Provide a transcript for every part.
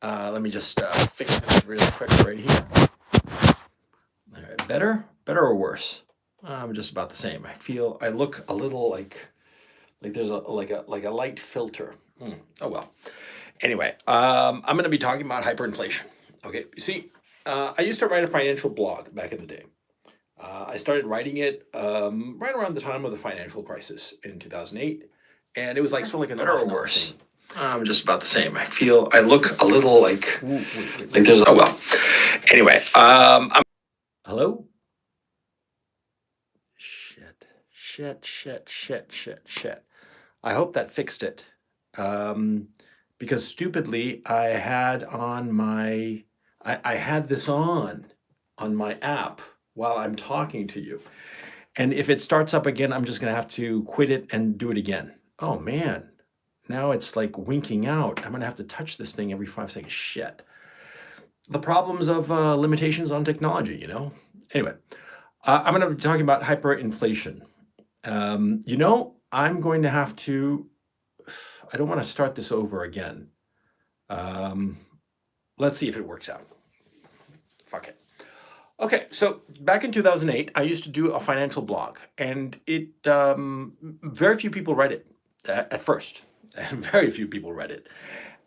Let me just fix this real quick right here. All right, better or worse? I'm just about the same. I look a little like there's a light filter. Oh well. Anyway, I'm going to be talking about hyperinflation. Okay, you see, I used to write a financial blog back in the day. I started writing it right around the time of the financial crisis in 2008, and it was like sort of like an better or worse. Thing. I'm just about the same. I look a little like there's oh well. Anyway, hello. Shit. I hope that fixed it. Because stupidly, I had this on my app while I'm talking to you. And if it starts up again, I'm just gonna have to quit it and do it again. Oh man, now it's like winking out. I'm gonna have to touch this thing every 5 seconds. Shit. The problems of limitations on technology, you know? Anyway, I'm gonna be talking about hyperinflation. I'm going to have to, I don't want to start this over again. Let's see if it works out. Fuck it. Okay, so back in 2008, I used to do a financial blog, and very few people read it at first, and very few people read it.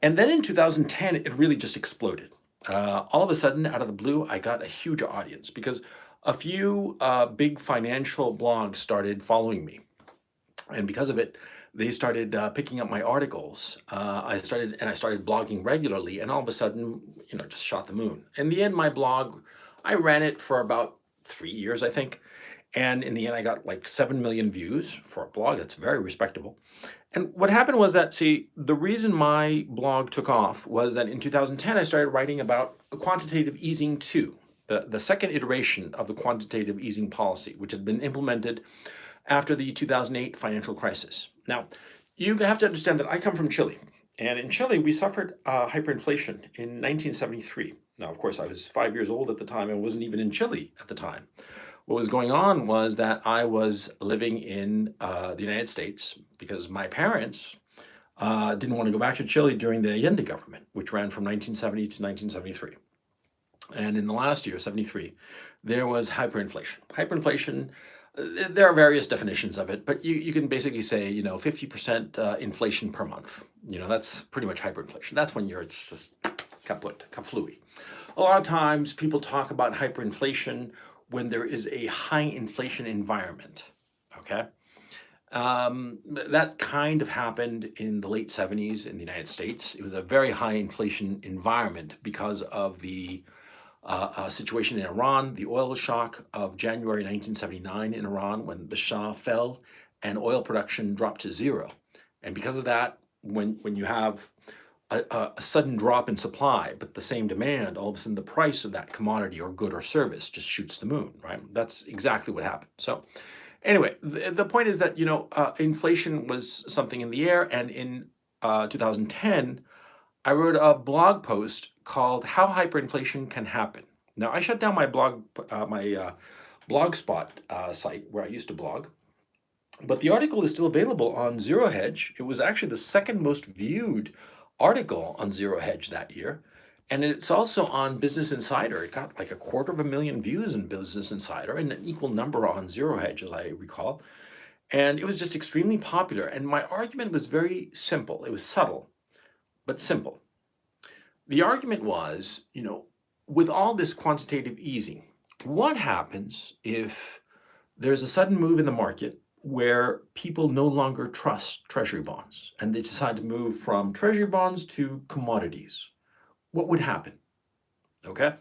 And then in 2010, it really just exploded. All of a sudden, out of the blue, I got a huge audience because a few big financial blogs started following me. And because of it, they started picking up my articles. I started blogging regularly, and all of a sudden, just shot the moon. In the end, my blog, I ran it for about 3 years, I think. And in the end, I got like 7 million views for a blog. That's very respectable. And what happened was that, see, the reason my blog took off was that in 2010, I started writing about quantitative easing 2, the second iteration of the quantitative easing policy, which had been implemented after the 2008 financial crisis. Now, you have to understand that I come from Chile. And in Chile, we suffered hyperinflation in 1973. Now, of course, I was 5 years old at the time and wasn't even in Chile at the time. What was going on was that I was living in the United States because my parents didn't want to go back to Chile during the Allende government, which ran from 1970 to 1973. And in the last year, 73, there was hyperinflation. Hyperinflation, there are various definitions of it, but you can basically say, 50% inflation per month. That's pretty much hyperinflation. That's when it's just kaput, kaflui. A lot of times people talk about hyperinflation when there is a high inflation environment, okay? That kind of happened in the late 70s in the United States. It was a very high inflation environment because of the situation in Iran, the oil shock of January 1979 in Iran when the Shah fell and oil production dropped to zero. And because of that, when you have a sudden drop in supply, but the same demand, all of a sudden the price of that commodity or good or service just shoots the moon, right? That's exactly what happened. So anyway, the point is that, inflation was something in the air. And in 2010, I wrote a blog post called How Hyperinflation Can Happen. Now, I shut down my Blogspot site where I used to blog, but the article is still available on Zero Hedge. It was actually the second most viewed article on Zero Hedge that year. And it's also on Business Insider. It got like 250,000 views in Business Insider and an equal number on Zero Hedge, as I recall. And it was just extremely popular. And my argument was very simple. It was subtle, but simple. The argument was, with all this quantitative easing, what happens if there's a sudden move in the market where people no longer trust treasury bonds and they decide to move from treasury bonds to commodities? What would happen? Okay.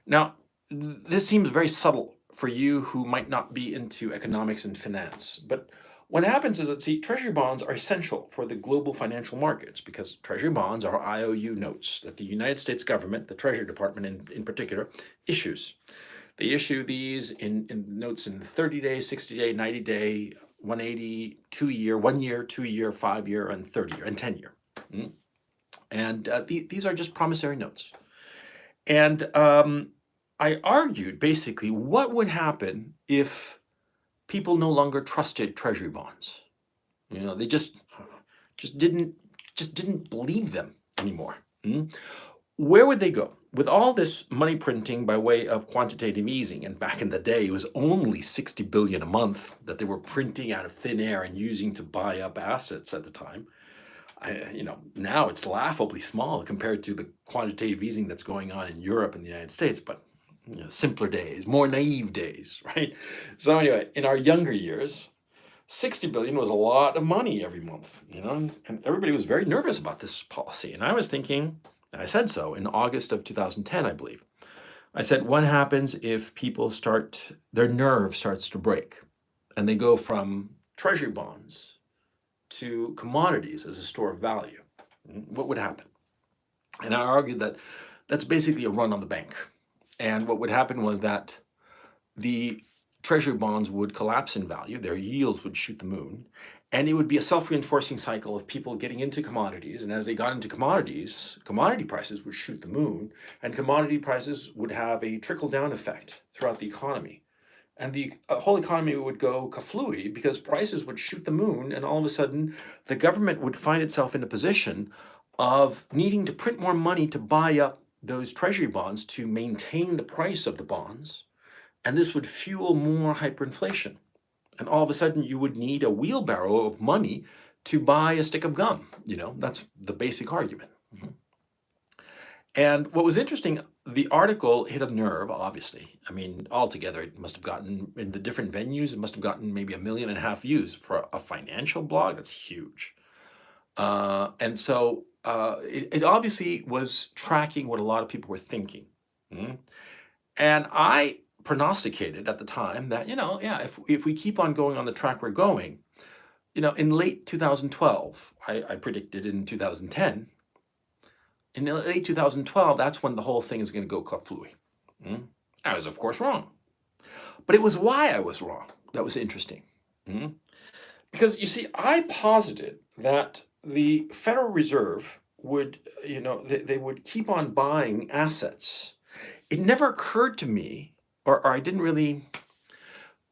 Now, this seems very subtle for you who might not be into economics and finance, but what happens is that, see, treasury bonds are essential for the global financial markets because treasury bonds are IOU notes that the United States government, the Treasury Department in particular, issues. They issue these in notes in 30-day, 60-day, 90-day, 180, 2-year, 1 year, 2 year, 5 year, and 30 year, and 10 year. And these are just promissory notes. And I argued basically what would happen if people no longer trusted treasury bonds. They just didn't believe them anymore. where would they go? With all this money printing by way of quantitative easing, and back in the day, it was only 60 billion a month that they were printing out of thin air and using to buy up assets at the time. Now it's laughably small compared to the quantitative easing that's going on in Europe and the United States, but simpler days, more naive days, right? So anyway, in our younger years, 60 billion was a lot of money every month, and everybody was very nervous about this policy. And I was thinking, and I said so in August of 2010, I believe. I said, what happens if people their nerve starts to break and they go from treasury bonds to commodities as a store of value? What would happen? And I argued that that's basically a run on the bank. And what would happen was that the treasury bonds would collapse in value, their yields would shoot the moon, and it would be a self-reinforcing cycle of people getting into commodities. And as they got into commodities, commodity prices would shoot the moon, and commodity prices would have a trickle-down effect throughout the economy. And the whole economy would go kaflooey because prices would shoot the moon, and all of a sudden the government would find itself in a position of needing to print more money to buy up those treasury bonds to maintain the price of the bonds. And this would fuel more hyperinflation. And all of a sudden you would need a wheelbarrow of money to buy a stick of gum. That's the basic argument. And what was interesting, the article hit a nerve, obviously. I mean, altogether, it must have gotten, in the different venues, it must have gotten maybe 1.5 million views for a financial blog. That's huge. And so it obviously was tracking what a lot of people were thinking. And I prognosticated at the time that, if we keep on going on the track we're going, in late 2012, I predicted in 2010, in late 2012, that's when the whole thing is going to go kaflooey. I was, of course, wrong. But it was why I was wrong that was interesting. Because, you see, I posited that the Federal Reserve would, they would keep on buying assets. It never occurred to me, or I didn't really,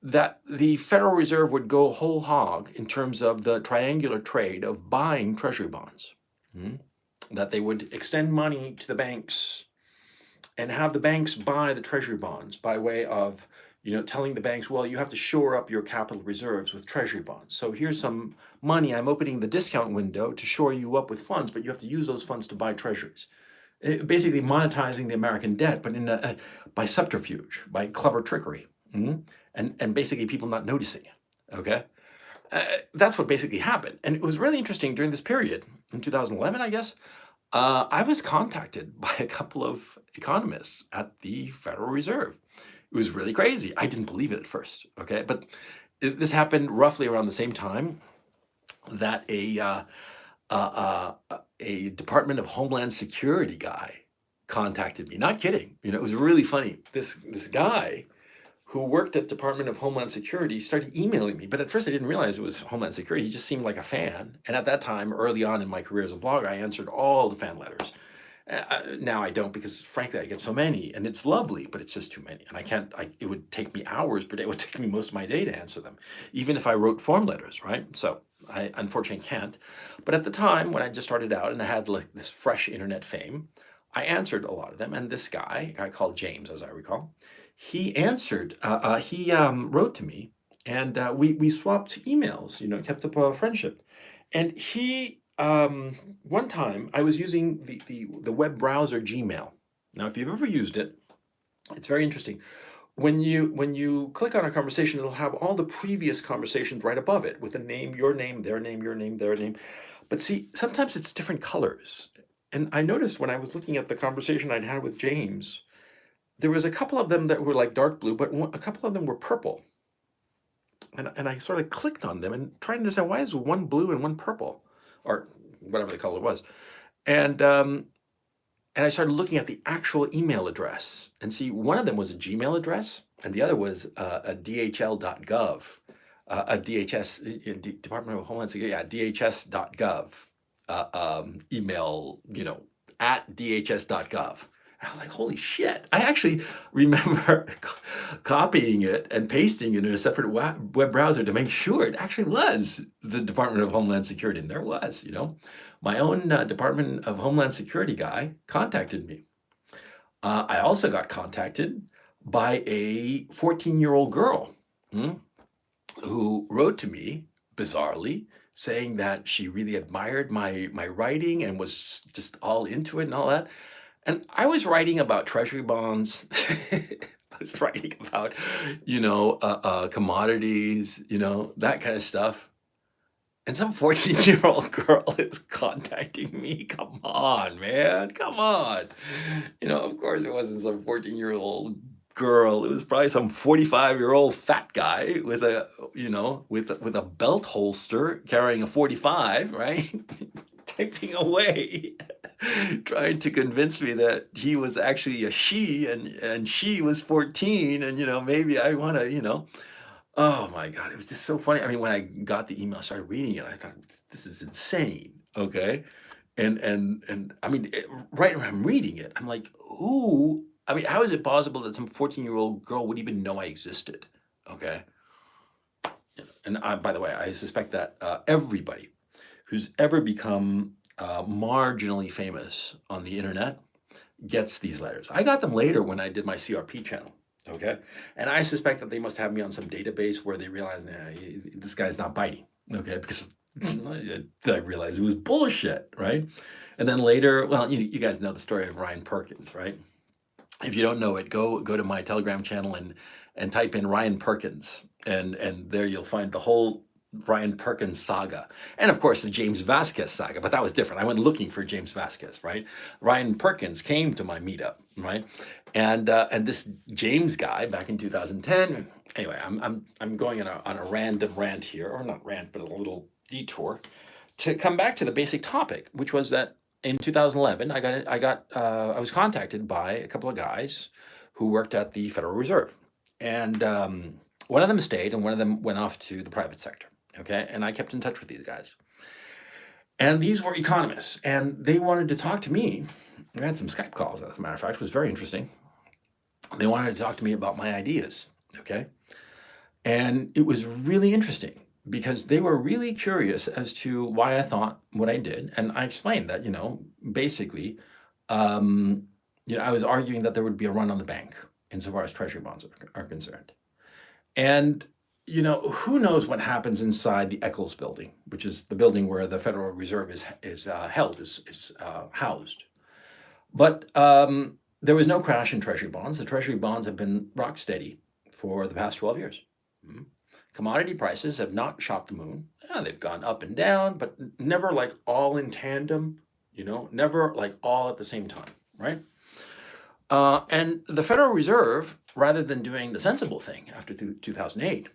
that the Federal Reserve would go whole hog in terms of the triangular trade of buying treasury bonds. That they would extend money to the banks and have the banks buy the treasury bonds by way of, telling the banks, well, you have to shore up your capital reserves with treasury bonds. So here's some money. I'm opening the discount window to shore you up with funds, but you have to use those funds to buy treasuries. Basically monetizing the American debt, but by subterfuge, by clever trickery, and basically people not noticing it, okay? That's what basically happened. And it was really interesting during this period, in 2011, I guess, I was contacted by a couple of economists at the Federal Reserve. It was really crazy. I didn't believe it at first, okay? But this happened roughly around the same time that a Department of Homeland Security guy contacted me. Not kidding. It was really funny. This guy who worked at Department of Homeland Security started emailing me. But at first I didn't realize it was Homeland Security. He just seemed like a fan. And at that time, early on in my career as a blogger, I answered all the fan letters. Now I don't, because frankly, I get so many, and it's lovely, but it's just too many. And it would take me hours per day. It would take me most of my day to answer them, even if I wrote form letters, right? So I unfortunately can't. But at the time when I just started out and I had like this fresh internet fame, I answered a lot of them. And this guy, a guy called James, as I recall, he answered, he wrote to me, and we swapped emails, kept up a friendship. And he, one time I was using the web browser Gmail. Now, if you've ever used it, it's very interesting. When you click on a conversation, it'll have all the previous conversations right above it with the name, your name, their name, your name, their name. But see, sometimes it's different colors. And I noticed when I was looking at the conversation I'd had with James, there was a couple of them that were like dark blue, but a couple of them were purple. And I sort of clicked on them and tried to understand, why is one blue and one purple, or whatever the color was. And I started looking at the actual email address, and see, one of them was a Gmail address, and the other was a DHL.gov, a DHS, Department of Homeland Security, yeah, DHS.gov email, at DHS.gov. And I'm like, holy shit. I actually remember copying it and pasting it in a separate web browser to make sure it actually was the Department of Homeland Security. And there was, My own Department of Homeland Security guy contacted me. I also got contacted by a 14-year-old girl who wrote to me, bizarrely, saying that she really admired my writing and was just all into it and all that. And I was writing about treasury bonds. I was writing about, commodities, that kind of stuff. And some 14-year-old girl is contacting me. Come on, man. Come on. Of course it wasn't some 14-year-old girl. It was probably some 45-year-old fat guy with a belt holster carrying a 45, right? Typing away, trying to convince me that he was actually a she and she was 14 and maybe I want to. Oh my God, it was just so funny. I mean, when I got the email, I started reading it, I thought, this is insane. Okay. And I mean, right when I'm reading it, I'm like, who? I mean, how is it possible that some 14-year-old girl would even know I existed? Okay. And by the way, I suspect that everybody who's ever become marginally famous on the internet gets these letters. I got them later when I did my CRP channel. Okay. And I suspect that they must have me on some database where they realize, this guy's not biting. Okay. Because I realized it was bullshit. Right. And then later, well, you guys know the story of Ryan Perkins, right? If you don't know it, go to my Telegram channel and type in Ryan Perkins. And there you'll find the whole Ryan Perkins saga. And of course, the James Vasquez saga, but that was different. I went looking for James Vasquez, right? Ryan Perkins came to my meetup, right? And this James guy back in 2010. Anyway, I'm going on a random rant here, or not rant, but a little detour to come back to the basic topic, which was that in 2011, I was contacted by a couple of guys who worked at the Federal Reserve, and one of them stayed, and one of them went off to the private sector. Okay, and I kept in touch with these guys. And these were economists, and they wanted to talk to me. We had some Skype calls, as a matter of fact. It was very interesting. They wanted to talk to me about my ideas, okay? And it was really interesting because they were really curious as to why I thought what I did. And I explained that, basically, I was arguing that there would be a run on the bank insofar as treasury bonds are concerned. And who knows what happens inside the Eccles building, which is the building where the Federal Reserve is housed. But there was no crash in treasury bonds. The treasury bonds have been rock steady for the past 12 years. Commodity prices have not shot the moon. Yeah, they've gone up and down, but never like all in tandem, never like all at the same time, right? And the Federal Reserve, rather than doing the sensible thing after 2008,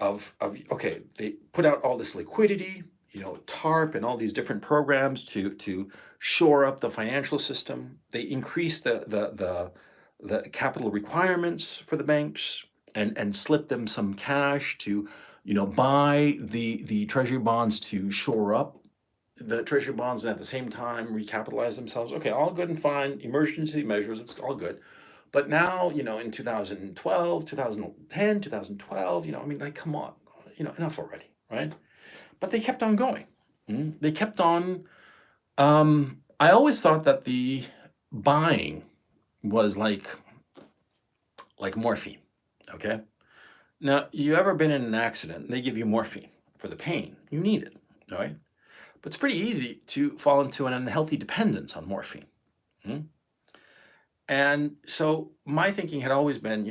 okay, they put out all this liquidity, TARP and all these different programs to shore up the financial system. They increased the capital requirements for the banks and slip them some cash to, buy the treasury bonds to shore up the treasury bonds and at the same time recapitalize themselves. Okay, all good and fine. Emergency measures, it's all good. But now, in 2012, 2010, 2012, come on, enough already, right? But they kept on going. They kept on. I always thought that the buying was like morphine, okay? Now, you ever been in an accident, they give you morphine for the pain. You need it, all right? But it's pretty easy to fall into an unhealthy dependence on morphine. And so my thinking had always been,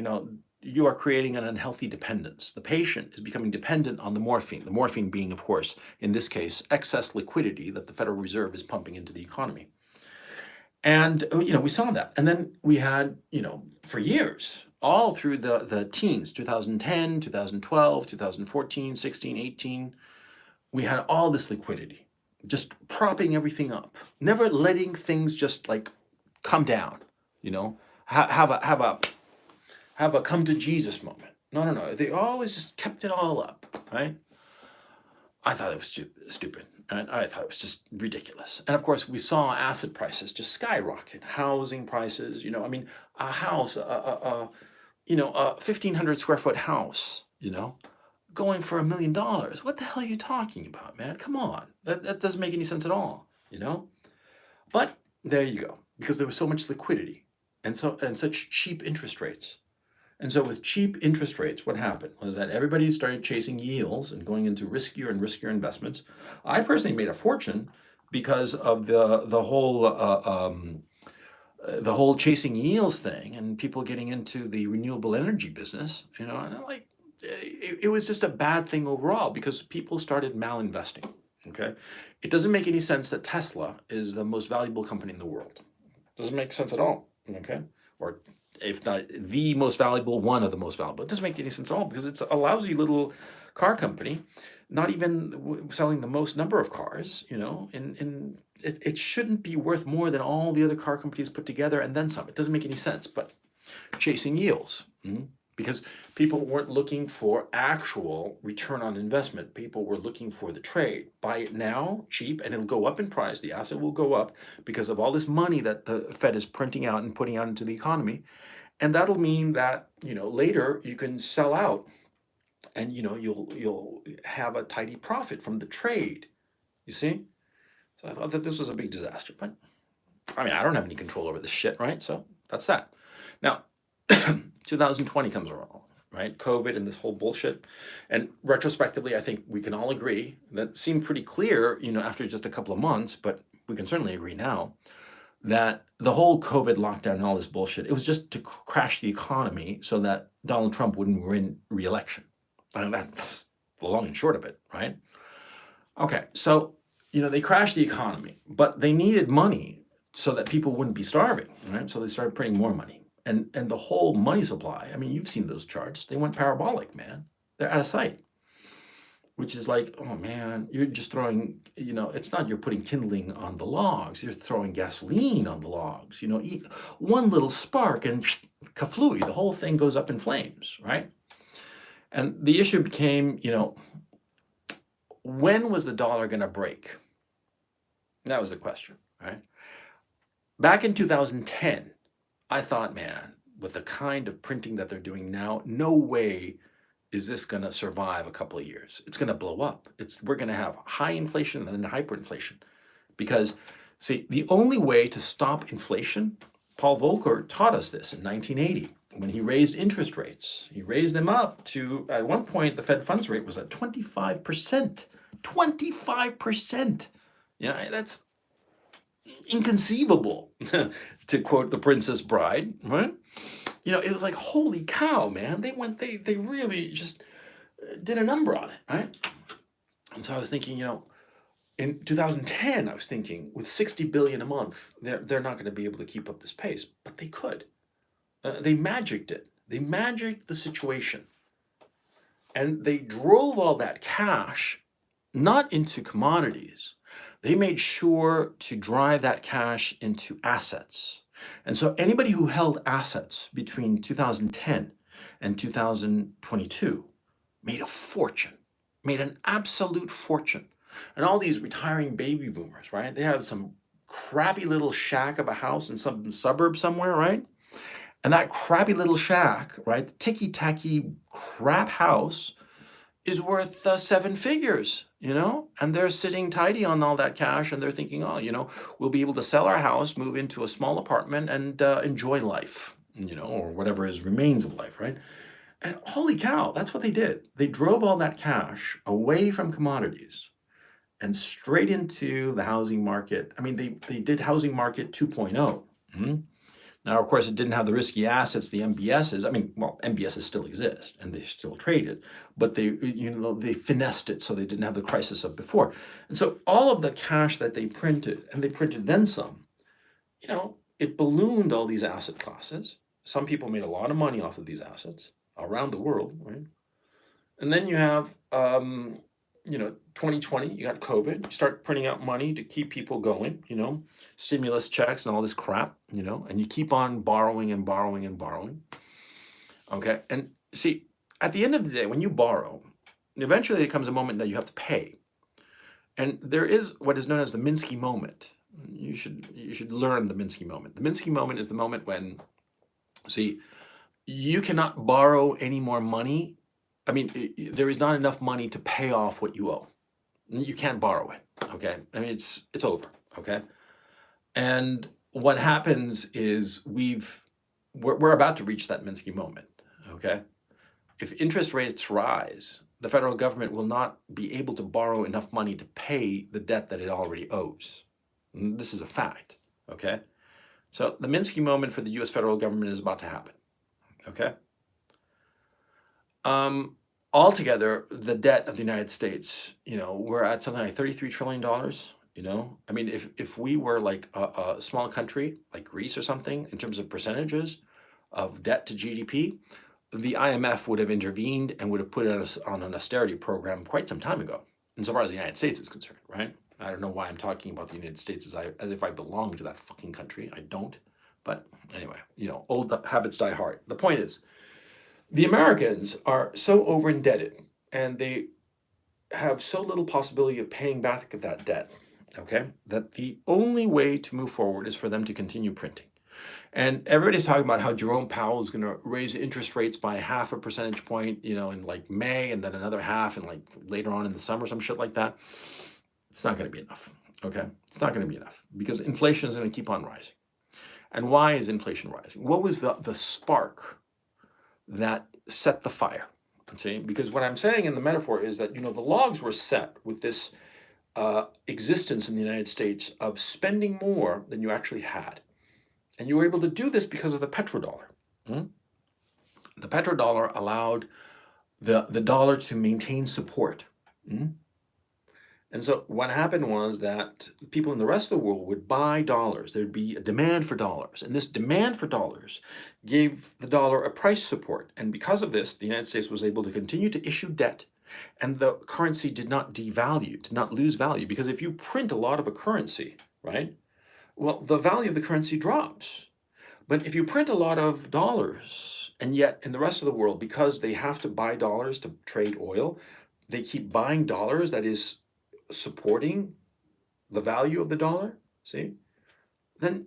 you are creating an unhealthy dependence. The patient is becoming dependent on the morphine being, of course, in this case, excess liquidity that the Federal Reserve is pumping into the economy. And, we saw that. And then we had, for years, all through the teens, 2010, 2012, 2014, 16, 18, we had all this liquidity, just propping everything up, never letting things just like come down. Have a come to Jesus moment. No. They always just kept it all up, right? I thought it was stupid. And I thought it was just ridiculous. And of course, we saw asset prices just skyrocket. Housing prices, a house, a 1,500 square foot house, going for $1 million. What the hell are you talking about, man? Come on. That doesn't make any sense at all, you know? But there you go, because there was so much liquidity and such cheap interest rates. And so with cheap interest rates, what happened was that everybody started chasing yields and going into riskier and riskier investments. I personally made a fortune because of the whole chasing yields thing and people getting into the renewable energy business. And I'm like, it was just a bad thing overall because people started malinvesting. Okay, it doesn't make any sense that Tesla is the most valuable company in the world. Doesn't make sense at all. Okay, or if not the most valuable, one of the most valuable. It doesn't make any sense at all because it's a lousy little car company, not even selling the most number of cars. And it shouldn't be worth more than all the other car companies put together and then some. It doesn't make any sense. But chasing yields. Because people weren't looking for actual return on investment. People were looking for the trade. Buy it now, cheap, and it'll go up in price. The asset will go up because of all this money that the Fed is printing out and putting out into the economy. And that'll mean that, later you can sell out and, you'll have a tidy profit from the trade. You see? So I thought that this was a big disaster. But, I don't have any control over this shit, right? So that's that. Now, 2020 comes around, right? COVID and this whole bullshit. And retrospectively, I think we can all agree that seemed pretty clear, after just a couple of months, but we can certainly agree now that the whole COVID lockdown and all this bullshit, it was just to crash the economy so that Donald Trump wouldn't win re-election. That's the long and short of it, right? Okay, so, they crashed the economy, but they needed money so that people wouldn't be starving, right? So they started printing more money. And the whole money supply, you've seen those charts. They went parabolic, man. They're out of sight. Which is like, oh man, you're just throwing, it's not you're putting kindling on the logs. You're throwing gasoline on the logs. One little spark and kaflooey, the whole thing goes up in flames, right? And the issue became, when was the dollar going to break? That was the question, right? Back in 2010, I thought, man, with the kind of printing that they're doing now, no way is this going to survive a couple of years. It's going to blow up. We're going to have high inflation and then hyperinflation. Because, see, the only way to stop inflation, Paul Volcker taught us this in 1980 when he raised interest rates. He raised them up to, at one point, the Fed funds rate was at 25%. 25%. That's inconceivable, to quote The Princess Bride, right? It was like, holy cow, man. They really just did a number on it, right? And so I was thinking, in 2010, I was thinking with 60 billion a month, they're not going to be able to keep up this pace, but they could. They magicked it. They magicked the situation. And they drove all that cash not into commodities. They made sure to drive that cash into assets. And so anybody who held assets between 2010 and 2022 made a fortune, made an absolute fortune. And all these retiring baby boomers, right? They have some crappy little shack of a house in some suburb somewhere, right? And that crappy little shack, right? The ticky-tacky crap house is worth 7 figures, and they're sitting tidy on all that cash and they're thinking, oh, we'll be able to sell our house, move into a small apartment and enjoy life, or whatever remains of life, right? And holy cow, that's what they did. They drove all that cash away from commodities and straight into the housing market. They did housing market 2.0. Now, of course, it didn't have the risky assets, the MBSs. MBSs still exist and they still traded, but they finessed it so they didn't have the crisis of before. And so all of the cash that they printed, and they printed then some, it ballooned all these asset classes. Some people made a lot of money off of these assets around the world, right? And then you have 2020, you got COVID, you start printing out money to keep people going, stimulus checks and all this crap, and you keep on borrowing and borrowing and borrowing. Okay. And see, at the end of the day, when you borrow, eventually there comes a moment that you have to pay. And there is what is known as the Minsky moment. You should learn the Minsky moment. The Minsky moment is the moment when, see, you cannot borrow any more money. There is not enough money to pay off what you owe. You can't borrow it, okay? It's over, okay? And what happens is we're about to reach that Minsky moment, okay? If interest rates rise, the federal government will not be able to borrow enough money to pay the debt that it already owes. And this is a fact, okay? So the Minsky moment for the US federal government is about to happen, okay? Altogether, the debt of the United States, we're at something like $33 trillion, I mean, if we were like a small country like Greece or something in terms of percentages of debt to GDP, the IMF would have intervened and would have put us on an austerity program quite some time ago, insofar as the United States is concerned, right? I don't know why I'm talking about the United States as if I belong to that fucking country. I don't. But anyway, old habits die hard. The point is, the Americans are so over indebted and they have so little possibility of paying back that debt, okay, that the only way to move forward is for them to continue printing. And everybody's talking about how Jerome Powell is going to raise interest rates by 0.5 percentage point, in like May, and then another half in like later on in the summer, some shit like that. It's not going to be enough, okay? It's not going to be enough because inflation is going to keep on rising. And why is inflation rising? What was the spark that set the fire? See, because what I'm saying in the metaphor is that, the logs were set with this existence in the United States of spending more than you actually had. And you were able to do this because of the petrodollar. The petrodollar allowed the dollar to maintain support. And so what happened was that people in the rest of the world would buy dollars. There'd be a demand for dollars. And this demand for dollars gave the dollar a price support. And because of this, the United States was able to continue to issue debt. And the currency did not devalue, did not lose value. Because if you print a lot of a currency, right, well, the value of the currency drops. But if you print a lot of dollars, and yet in the rest of the world, because they have to buy dollars to trade oil, they keep buying dollars, that is supporting the value of the dollar, see, then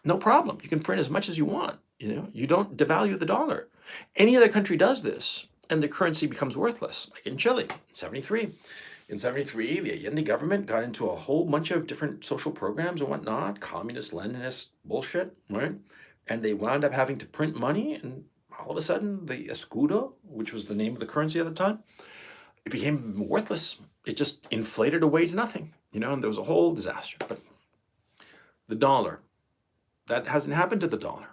no problem. You can print as much as you want. You don't devalue the dollar. Any other country does this, and the currency becomes worthless, like in Chile in 73. In 73, the Allende government got into a whole bunch of different social programs and whatnot, communist, Leninist bullshit, right? And they wound up having to print money, and all of a sudden, the escudo, which was the name of the currency at the time, it became worthless. It just inflated away to nothing, and there was a whole disaster. But the dollar, that hasn't happened to the dollar.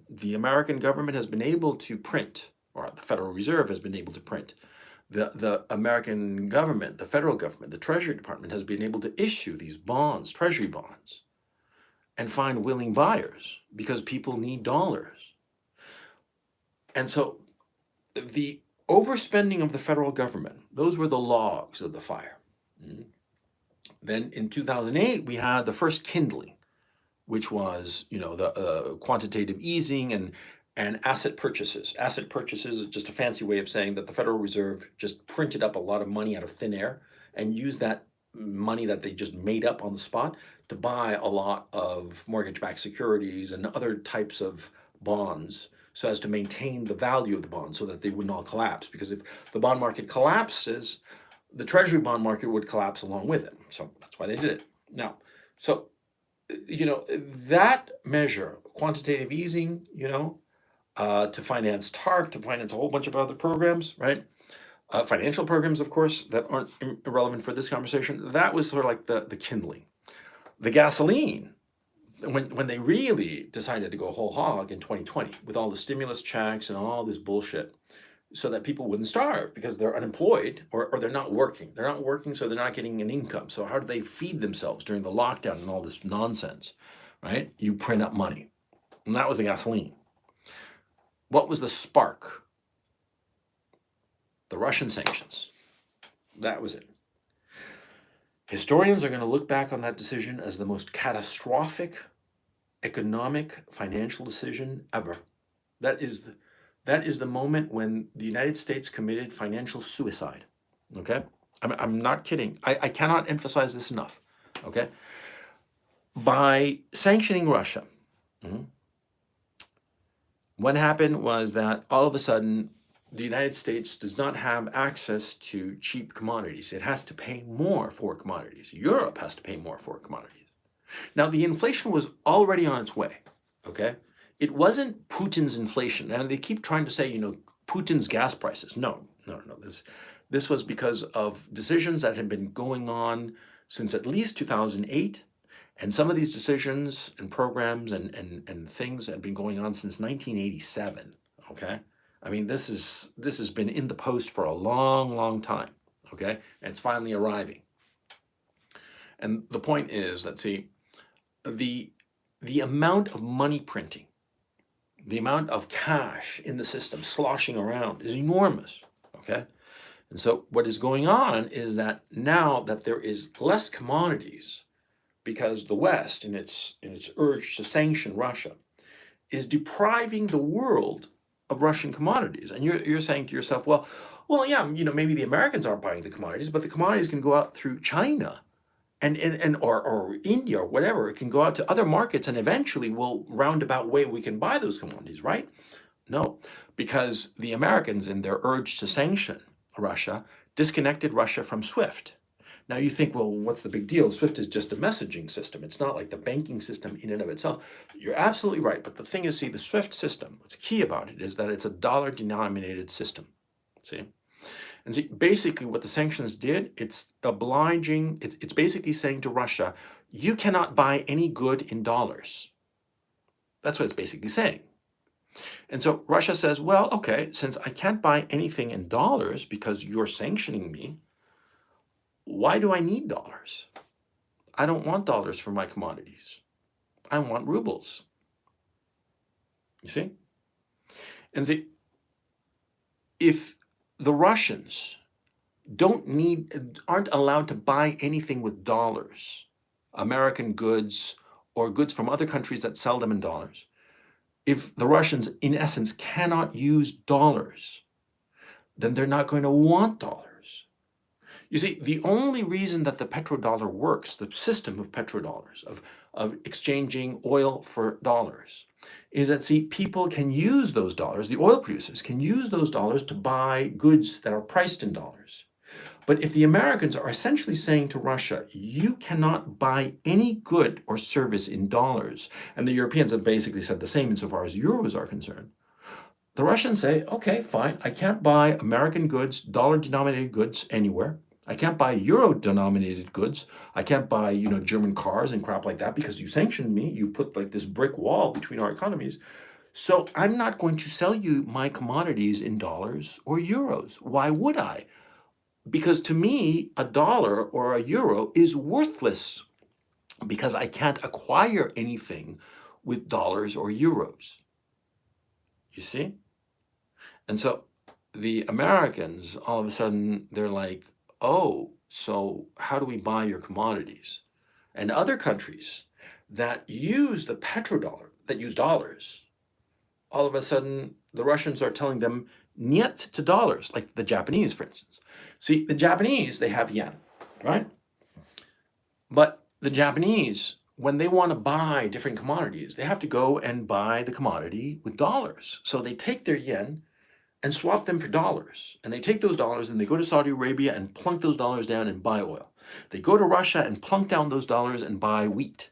The American government has been able to print, or the Federal Reserve has been able to print. The American government, the federal government, the Treasury Department has been able to issue these bonds, treasury bonds, and find willing buyers because people need dollars. And so the overspending of the federal government, those were the logs of the fire. Then in 2008, we had the first kindling, which was, the quantitative easing and asset purchases. Asset purchases is just a fancy way of saying that the Federal Reserve just printed up a lot of money out of thin air and used that money that they just made up on the spot to buy a lot of mortgage-backed securities and other types of bonds so as to maintain the value of the bonds so that they wouldn't all collapse. Because if the bond market collapses, the treasury bond market would collapse along with it. So that's why they did it. Now, so, that measure, quantitative easing, to finance TARP, to finance a whole bunch of other programs, right? Financial programs, of course, that aren't irrelevant for this conversation. That was sort of like the kindling. The gasoline, when they really decided to go whole hog in 2020 with all the stimulus checks and all this bullshit so that people wouldn't starve because they're unemployed or they're not working. They're not working, so they're not getting an income. So how do they feed themselves during the lockdown and all this nonsense, right? You print up money. And that was the gasoline. What was the spark? The Russian sanctions. That was it. Historians are going to look back on that decision as the most catastrophic economic, financial decision ever. That is the moment when the United States committed financial suicide. Okay? I'm not kidding. I cannot emphasize this enough. Okay? By sanctioning Russia, what happened was that all of a sudden, the United States does not have access to cheap commodities. It has to pay more for commodities. Europe has to pay more for commodities. Now, the inflation was already on its way, okay? It wasn't Putin's inflation. And they keep trying to say, Putin's gas prices. No, no, no. This was because of decisions that had been going on since at least 2008. And some of these decisions and programs and things had been going on since 1987, okay? I mean, this has been in the post for a long, long time, okay? And it's finally arriving. And the point is that, see, the amount of money printing, the amount of cash in the system sloshing around is enormous, okay? And so what is going on is that now that there is less commodities, because the West, in its urge to sanction Russia, is depriving the world of Russian commodities. And you're saying to yourself, well, yeah, maybe the Americans aren't buying the commodities, but the commodities can go out through China or India or whatever. It can go out to other markets, and eventually we'll roundabout way we can buy those commodities, right? No, because the Americans, in their urge to sanction Russia, disconnected Russia from SWIFT. Now you think, well, what's the big deal? SWIFT is just a messaging system. It's not like the banking system in and of itself. You're absolutely right. But the thing is, see, the SWIFT system, what's key about it is that it's a dollar-denominated system. See? And see, basically what the sanctions did, it's basically saying to Russia, you cannot buy any good in dollars. That's what it's basically saying. And so Russia says, well, okay, since I can't buy anything in dollars because you're sanctioning me, why do I need dollars? I don't want dollars for my commodities. I want rubles. You see? And see, if the Russians aren't allowed to buy anything with dollars, American goods or goods from other countries that sell them in dollars, if the Russians, in essence, cannot use dollars, then they're not going to want dollars. You see, the only reason that the petrodollar works, the system of petrodollars, of exchanging oil for dollars, is that, see, people can use those dollars, the oil producers can use those dollars to buy goods that are priced in dollars. But if the Americans are essentially saying to Russia, you cannot buy any good or service in dollars, and the Europeans have basically said the same insofar as euros are concerned, the Russians say, okay, fine, I can't buy American goods, dollar-denominated goods anywhere. I can't buy euro-denominated goods. I can't buy, German cars and crap like that because you sanctioned me. You put like this brick wall between our economies. So I'm not going to sell you my commodities in dollars or euros. Why would I? Because to me, a dollar or a euro is worthless because I can't acquire anything with dollars or euros. You see? And so the Americans, all of a sudden, they're like, oh, so how do we buy your commodities? And other countries that use the petrodollar, that use dollars, all of a sudden, the Russians are telling them niet to dollars, like the Japanese, for instance. See, the Japanese, they have yen, right? But the Japanese, when they want to buy different commodities, they have to go and buy the commodity with dollars. So they take their yen and swap them for dollars. And they take those dollars and they go to Saudi Arabia and plunk those dollars down and buy oil. They go to Russia and plunk down those dollars and buy wheat.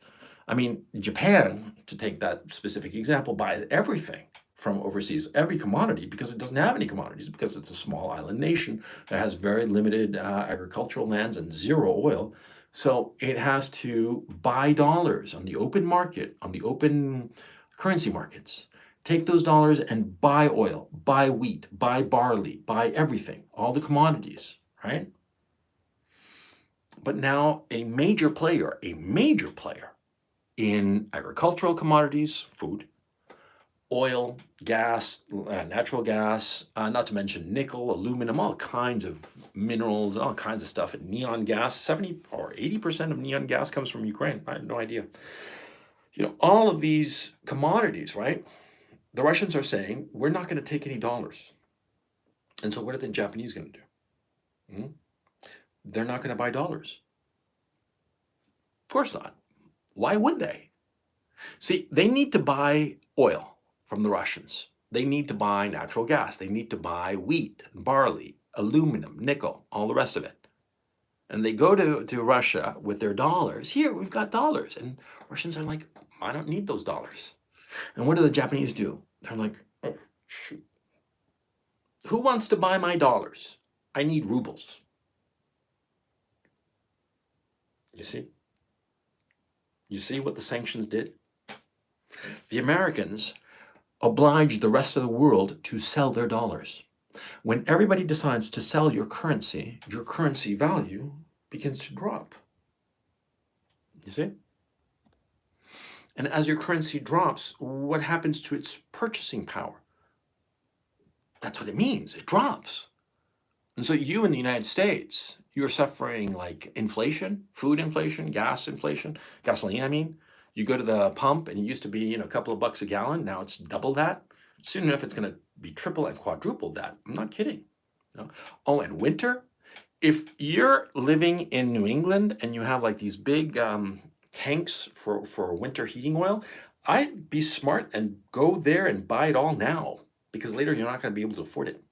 I mean, Japan, to take that specific example, buys everything from overseas, every commodity, because it doesn't have any commodities, because it's a small island nation that has very limited agricultural lands and zero oil. So it has to buy dollars on the open market, on the open currency markets. Take those dollars and buy oil, buy wheat, buy barley, buy everything, all the commodities, right? But now a major player in agricultural commodities, food, oil, gas, natural gas, not to mention nickel, aluminum, all kinds of minerals and all kinds of stuff, and neon gas, 70 or 80% of neon gas comes from Ukraine. I have no idea. All of these commodities, right? The Russians are saying, we're not going to take any dollars. And so what are the Japanese going to do? They're not going to buy dollars. Of course not. Why would they? See, they need to buy oil from the Russians. They need to buy natural gas. They need to buy wheat, barley, aluminum, nickel, all the rest of it. And they go to Russia with their dollars. Here, we've got dollars. And Russians are like, I don't need those dollars. And what do the Japanese do? They're like, oh, shoot. Who wants to buy my dollars? I need rubles. You see? You see what the sanctions did? The Americans obliged the rest of the world to sell their dollars. When everybody decides to sell your currency value begins to drop. You see? And as your currency drops, what happens to its purchasing power? That's what it means. It drops. And so you in the United States, you're suffering like inflation, food inflation, gas inflation, gasoline, I mean. You go to the pump and it used to be, a couple of bucks a gallon. Now it's double that. Soon enough, it's going to be triple and quadruple that. I'm not kidding. Oh, and winter, if you're living in New England and you have like these big tanks for winter heating oil, I'd be smart and go there and buy it all now, because later you're not going to be able to afford it.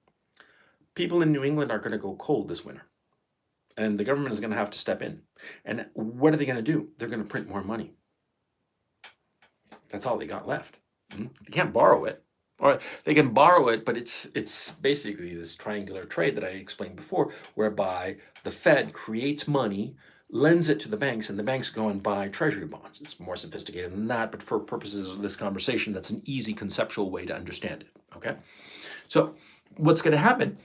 People in New England are going to go cold this winter, and the government is going to have to step in. And what are they going to do? They're going to print more money. That's all they got left. They can't borrow it. Or they can borrow it, but it's basically this triangular trade that I explained before, whereby the Fed creates money, lends it to the banks, and the banks go and buy treasury bonds. It's more sophisticated than that, but for purposes of this conversation, that's an easy conceptual way to understand it, okay? So what's going to happen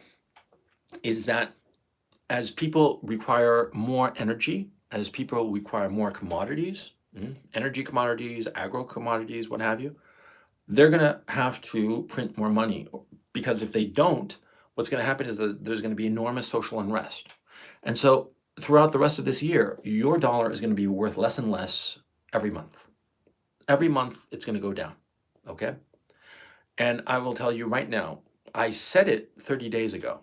is that as people require more energy, as people require more commodities, energy commodities, agro commodities, what have you, they're going to have to print more money, because if they don't, what's going to happen is that there's going to be enormous social unrest. And so throughout the rest of this year, your dollar is going to be worth less and less every month. Every month it's going to go down, okay? And I will tell you right now, I said it 30 days ago,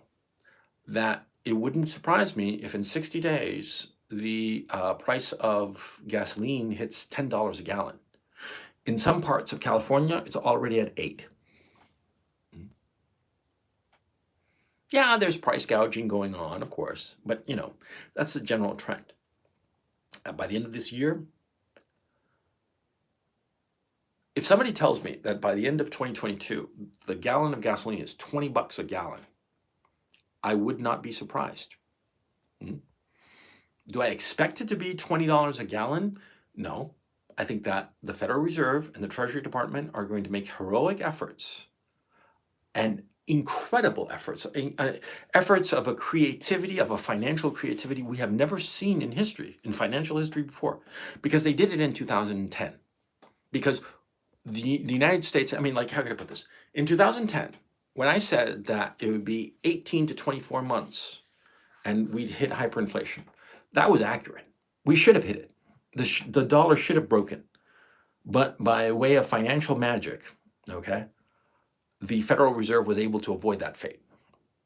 that it wouldn't surprise me if in 60 days, the price of gasoline hits $10 a gallon. In some parts of California, it's already at 8. Yeah, there's price gouging going on, of course, but that's the general trend. By the end of this year, if somebody tells me that by the end of 2022, the gallon of gasoline is 20 bucks a gallon, I would not be surprised. Do I expect it to be $20 a gallon? No. I think that the Federal Reserve and the Treasury Department are going to make heroic efforts and incredible efforts, efforts of a creativity, of a financial creativity we have never seen in history, in financial history before, because they did it in 2010. Because the United States, I mean, like, how can I put this? In 2010, when I said that it would be 18 to 24 months and we'd hit hyperinflation, that was accurate. We should have hit it. The dollar should have broken. But by way of financial magic, okay, the Federal Reserve was able to avoid that fate.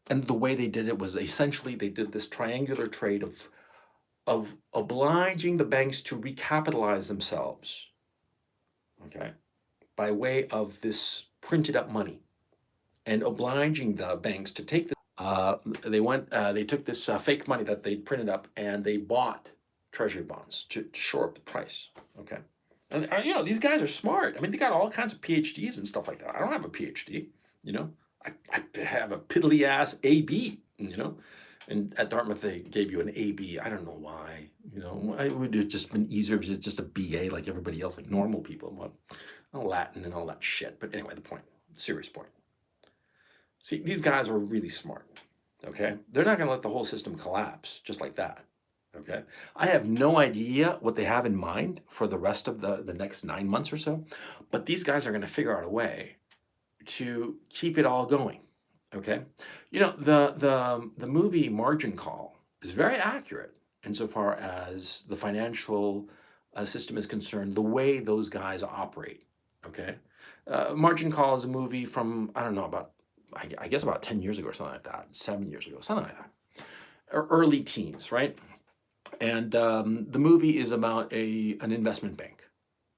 And the way they did it was essentially they did this triangular trade of obliging the banks to recapitalize themselves, okay, by way of this printed up money, and obliging the banks to take they took this fake money that they printed up and they bought treasury bonds to shore up the price, okay? And these guys are smart. I mean, they got all kinds of PhDs and stuff like that. I don't have a PhD, I have a piddly ass AB, and at Dartmouth they gave you an AB. I don't know why, it would have just been easier if it's just a BA like everybody else, like normal people, Latin and all that shit. But anyway, the point, serious point. See, these guys are really smart, okay? They're not going to let the whole system collapse just like that, okay? I have no idea what they have in mind for the rest of the next 9 months or so, but these guys are going to figure out a way to keep it all going, okay? The movie Margin Call is very accurate insofar as the financial system is concerned, the way those guys operate, okay? Margin Call is a movie from, I don't know, I guess about 10 years ago or something like that, 7 years ago, something like that, early teens, right? And the movie is about an investment bank.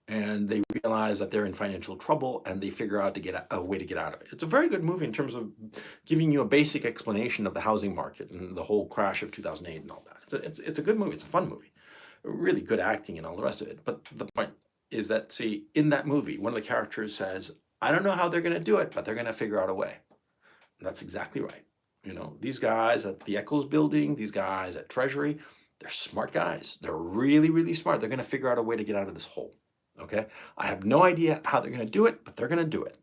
and they realize that they're in financial trouble, and they figure out to get a way to get out of it. It's a very good movie in terms of giving you a basic explanation of the housing market and the whole crash of 2008 and all that. It's a good movie. It's a fun movie. Really good acting and all the rest of it. But the point is that, see, in that movie, one of the characters says, I don't know how they're going to do it, but they're going to figure out a way. And that's exactly right. You know, these guys at the Eccles building, these guys at Treasury, they're smart guys. They're really, really smart. They're going to figure out a way to get out of this hole. Okay? I have no idea how they're going to do it, but they're going to do it.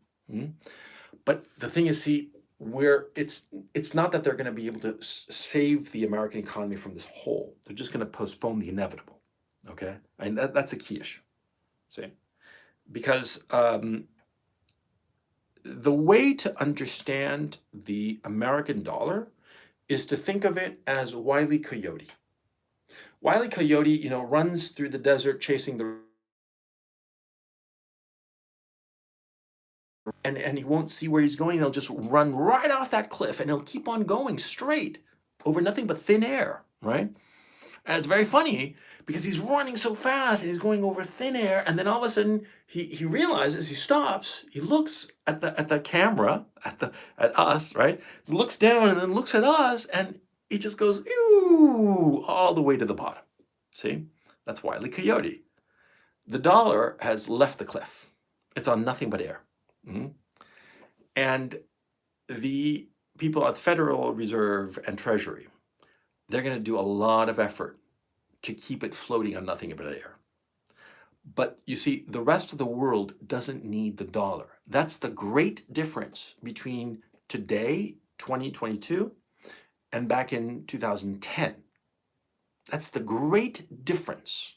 But the thing is, see, where it's not that they're going to be able to save the American economy from this hole. They're just going to postpone the inevitable. Okay? And that's a key issue. See? Because the way to understand the American dollar is to think of it as Wile E. Coyote. Wile E. Coyote, you know, runs through the desert chasing the and he won't see where he's going. He'll just run right off that cliff, and he'll keep on going straight over nothing but thin air, right? And it's very funny because he's running so fast and he's going over thin air, and then all of a sudden he realizes, he stops, he looks at the camera, at us, right? He looks down and then looks at us, and he just goes ew, all the way to the bottom. See? That's Wile E. Coyote. The dollar has left the cliff. It's on nothing but air. And the people at the Federal Reserve and Treasury, they're going to do a lot of effort to keep it floating on nothing but air. But you see, the rest of the world doesn't need the dollar. That's the great difference between today, 2022, and back in 2010. That's the great difference.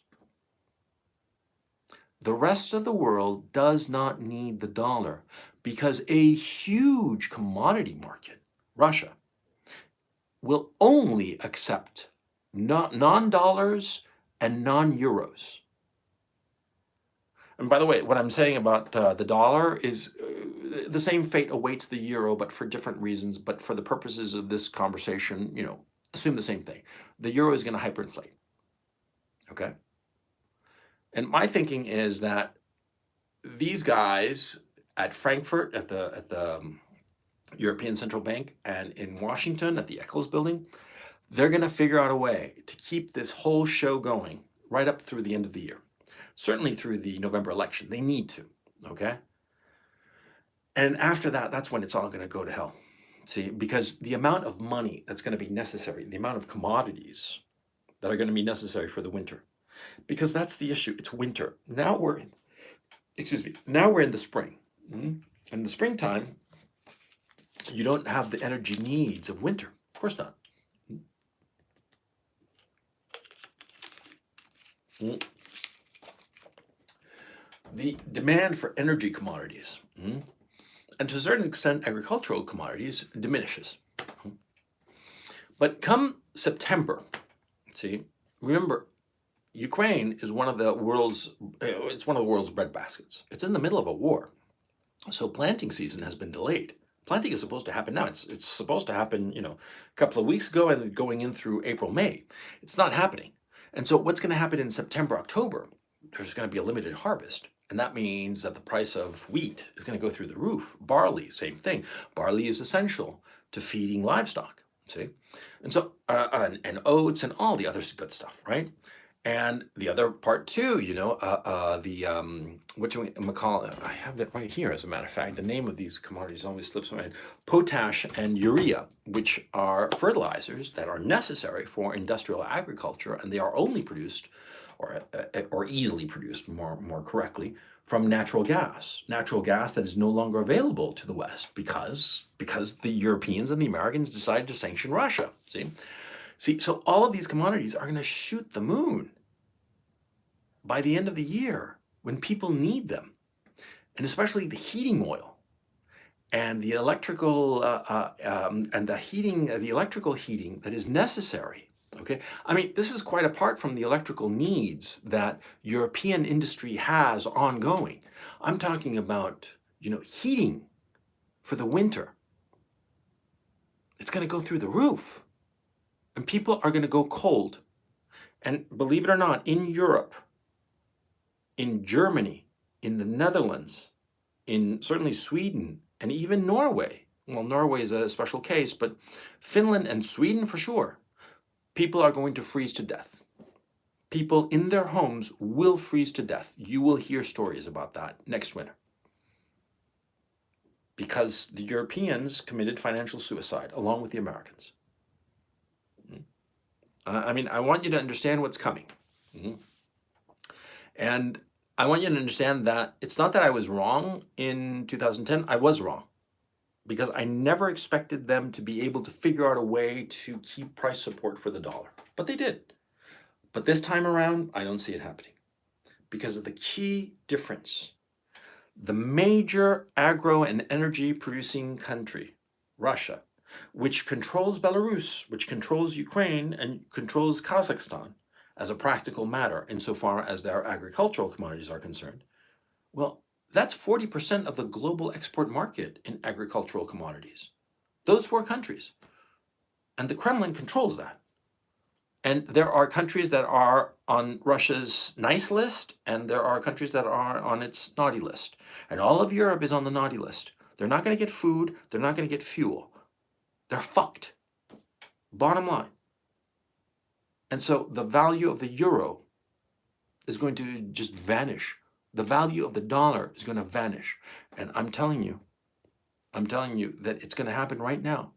The rest of the world does not need the dollar because a huge commodity market, Russia, will only accept non-dollars and non-euros. And by the way, what I'm saying about the dollar is the same fate awaits the euro, but for different reasons. But for the purposes of this conversation, you know, assume the same thing. The euro is going to hyperinflate. Okay? And my thinking is that these guys at Frankfurt, at the European Central Bank, and in Washington at the Eccles building, they're going to figure out a way to keep this whole show going right up through the end of the year. Certainly through the November election. They need to, okay? And after that, that's when it's all going to go to hell. See, because the amount of money that's going to be necessary, the amount of commodities that are going to be necessary for the winter, because that's the issue. It's winter. Now we're in the spring. In the springtime, you don't have the energy needs of winter. Of course not. The demand for energy commodities, and to a certain extent agricultural commodities, diminishes. But come September, see, remember, Ukraine is one of the world's breadbaskets. It's in the middle of a war. So planting season has been delayed. Planting is supposed to happen now. It's supposed to happen, you know, a couple of weeks ago and going in through April, May. It's not happening. And so what's going to happen in September, October? There's going to be a limited harvest. And that means that the price of wheat is going to go through the roof. Barley, same thing. Barley is essential to feeding livestock, see? And so, and oats and all the other good stuff, right? And the other part too, you know, what do we call it? I have it right here, as a matter of fact. The name of these commodities always slips my mind. Potash and urea, which are fertilizers that are necessary for industrial agriculture, and they are only produced, or easily produced, more correctly, from natural gas. Natural gas that is no longer available to the West because the Europeans and the Americans decided to sanction Russia. See, so all of these commodities are going to shoot the moon by the end of the year when people need them, and especially the heating oil and the electrical the electrical heating that is necessary. Okay, I mean, this is quite apart from the electrical needs that European industry has ongoing. I'm talking about, you know, heating for the winter. It's going to go through the roof. And people are going to go cold. And believe it or not, in Europe, in Germany, in the Netherlands, in certainly Sweden, and even Norway. Well, Norway is a special case, but Finland and Sweden for sure. People are going to freeze to death. People in their homes will freeze to death. You will hear stories about that next winter. Because the Europeans committed financial suicide along with the Americans. I mean, I want you to understand what's coming. And I want you to understand that it's not that I was wrong in 2010. I was wrong because I never expected them to be able to figure out a way to keep price support for the dollar. But they did. But this time around, I don't see it happening because of the key difference. The major agro and energy producing country, Russia, which controls Belarus, which controls Ukraine and controls Kazakhstan as a practical matter insofar as their agricultural commodities are concerned, well, that's 40% of the global export market in agricultural commodities. Those four countries. And the Kremlin controls that. And there are countries that are on Russia's nice list, and there are countries that are on its naughty list. And all of Europe is on the naughty list. They're not going to get food. They're not going to get fuel. They're fucked. Bottom line. And so the value of the euro is going to just vanish. The value of the dollar is going to vanish. And I'm telling you that it's going to happen right now.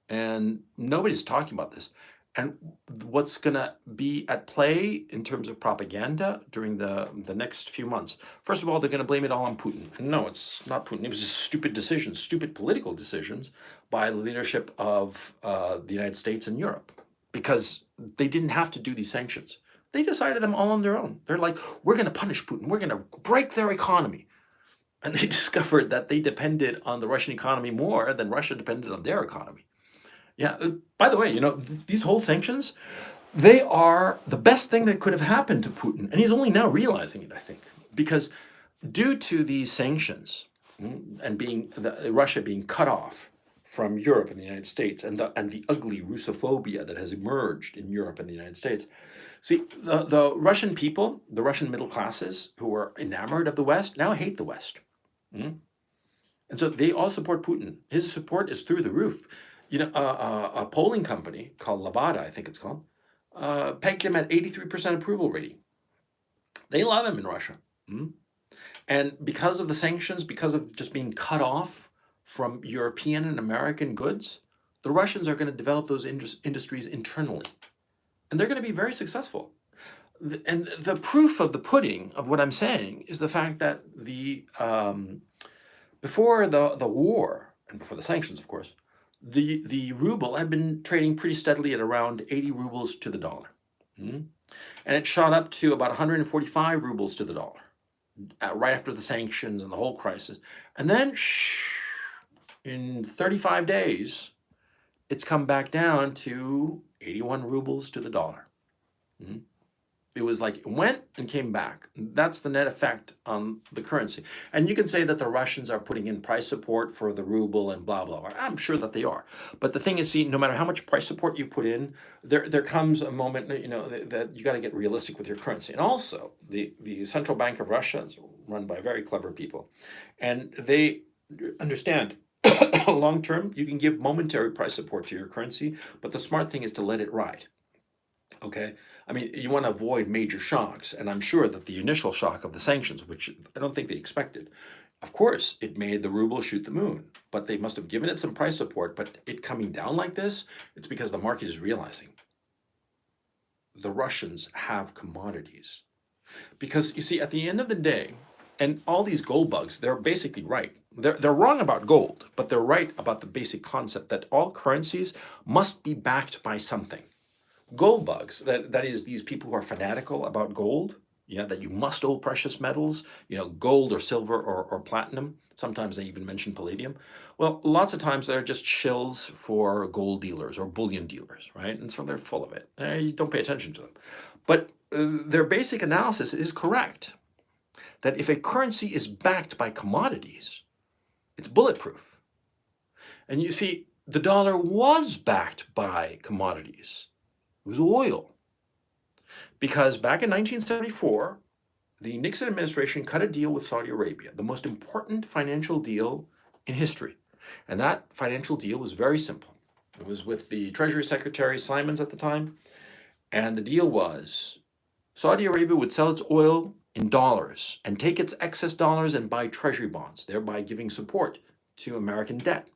And nobody's talking about this. And what's going to be at play in terms of propaganda during the next few months? First of all, they're going to blame it all on Putin. And no, it's not Putin. It was just stupid decisions, stupid political decisions by the leadership of the United States and Europe, because they didn't have to do these sanctions. They decided them all on their own. They're like, we're going to punish Putin. We're going to break their economy. And they discovered that they depended on the Russian economy more than Russia depended on their economy. Yeah, by the way, these whole sanctions, they are the best thing that could have happened to Putin. And he's only now realizing it, I think, because due to these sanctions and Russia being cut off from Europe and the United States and the ugly Russophobia that has emerged in Europe and the United States. See, the Russian people, the Russian middle classes who were enamored of the West now hate the West. And so they all support Putin. His support is through the roof. A polling company called Levada, I think it's called, pegged him at 83% approval rating. They love him in Russia. And because of the sanctions, because of just being cut off from European and American goods, the Russians are going to develop those industries internally. And they're going to be very successful. And the proof of the pudding of what I'm saying is the fact that before the war, and before the sanctions, of course, the ruble had been trading pretty steadily at around 80 rubles to the dollar. And it shot up to about 145 rubles to the dollar right after the sanctions and the whole crisis. And then in 35 days, it's come back down to 81 rubles to the dollar. It was like it went and came back. That's the net effect on the currency. And you can say that the Russians are putting in price support for the ruble and blah, blah, blah. I'm sure that they are. But the thing is, see, no matter how much price support you put in, there comes a moment, that you got to get realistic with your currency. And also, the Central Bank of Russia is run by very clever people. And they understand long term, you can give momentary price support to your currency, but the smart thing is to let it ride. Okay? I mean, you want to avoid major shocks, and I'm sure that the initial shock of the sanctions, which I don't think they expected, of course, it made the ruble shoot the moon, but they must have given it some price support. But it coming down like this, it's because the market is realizing the Russians have commodities. Because, you see, at the end of the day, and all these gold bugs, they're basically right. They're wrong about gold, but they're right about the basic concept that all currencies must be backed by something. Gold bugs, that is these people who are fanatical about gold, that you must own precious metals, gold or silver or platinum. Sometimes they even mention palladium. Well, lots of times they're just shills for gold dealers or bullion dealers, right? And so they're full of it. You don't pay attention to them. But their basic analysis is correct, that if a currency is backed by commodities, it's bulletproof. And you see, the dollar was backed by commodities. It was oil. Because back in 1974, the Nixon administration cut a deal with Saudi Arabia, the most important financial deal in history. And that financial deal was very simple. It was with the Treasury Secretary Simons at the time. And the deal was Saudi Arabia would sell its oil in dollars and take its excess dollars and buy treasury bonds, thereby giving support to American debt.